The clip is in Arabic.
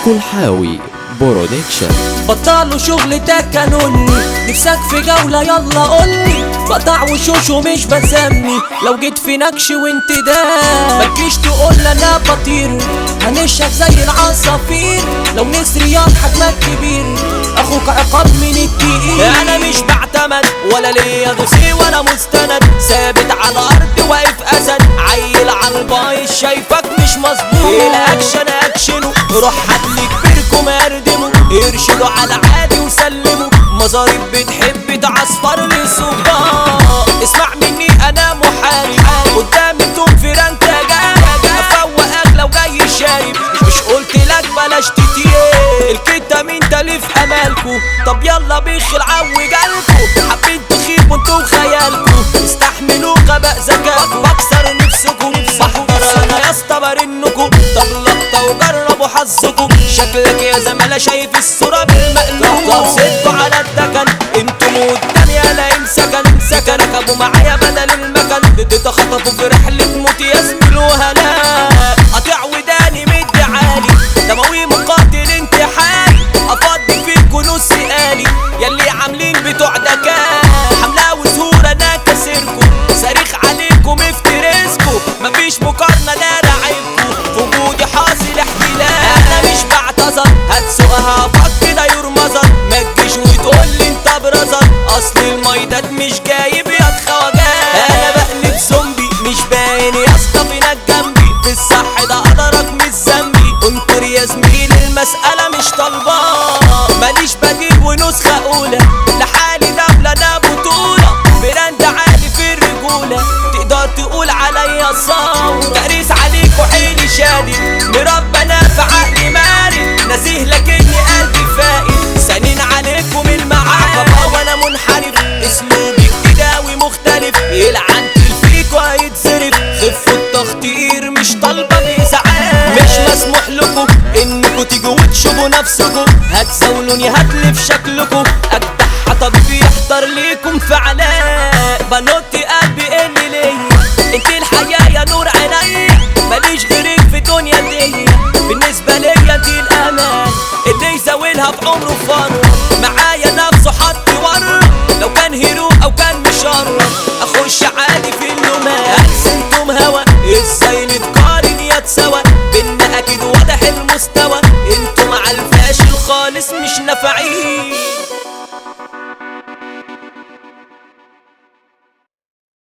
ميكو الحاوي برودكشن. بطلوا شغل تكنوني، نفسك في جولة يلا قولي. بقطع وشوش ومش بسمي، لو جيت في نكش وانتداب متجيش تقول انا بطير. هنشك زي العصافير، لو نسري يضحك ما كبير. اخوك عقاب من التقيل، انا مش بعتمد ولا ليا دوسي ولا مستند. ثابت على الارض واقف اسد، عيل على البايظ شايفك مش مظبوط. الاكشن اكشنه، روح هاتلي كبيركم اردمه. ارشدوا على عادي وسلموا، مظاريف بتحب تعصفر لي صباح. اسمع مني انا محارب، قدامي توم في رانكا جاي. افوقك لو جاي شايب، مش قلت لك بلاش تتيه. الكتا مين تلف امالكو، طب يلا بيخ العوجالكو. حابين تخيبوا انتوا وخيالكو، استحملوا غباء ذكاء. بكسر نفسكم بحضر انا يا اسطى برنكو. طب لقطة وجربوا حظكم، شكلك يا زمالة شايف الصورة بالمقلوب. طب سدوا على الدكن، انتم قدامي يا سكن ركبوا معايا بدل المكن. تخطفوا في رحلة موت يا زميل وهلاك. قاطع وداني مدي عالي، دموي مقاتل انتحاري. افضي فيكوا نص آلي، ياللي عاملين بتوع دكان. حملة وزهور انا كسركوا، صارخ عليكم افترسكوا. مفيش مقارنة ده رعيبكوا، في وجودي حاصل احتلال. انا مش بعتذر، هتسوقها فك كده يرمزر. متجيش وتقولي انت برزر، اصل الميداد مش جايب يا خواجات. انا بقلب زومبي مش باين يا اسطى فينك جنبي. في الصح ده قدرك مش ذنبي، انطر يا زميل المسألة مش طالباه. ماليش بديل ونسخة اولى، لحالي دولة انا بطولة. براند عالي في الرجولة، تقدر تقول عليا ثورة. تقريس عليك وحيلي شادد، مربنا في عقلي مارد. نزيه لكني قلبي فائد، سنين عليكم المعارف. وانا منحرف، اسلوبي ابتداوي مختلف. يلعن فيك وهيتزرف، خفوا التخطير مش طالبة بإسعاف. مش مسموح لكم انكوا تيجوا وتشوفوا نفسكم. هتزاولوني هتلف شكلكم، اجدع طبيب يحضر ليكم في علاء. بنوتي قلبي اللي ليا، انت الحياة يا نور عينيا. ماليش غيرك في الدنيا دي، بالنسبة ليا انت الامان. اللي يزاولها في عمره فروة، معايا نفسه حط ورا. لو كان هيرو او كان مشرف، اخش عادي في اللومان. انتم هوا ازاي نتقارن يا تسوى، بينا اكيد واضح المستوى. انتم على الفاشل خالص مش نافعين.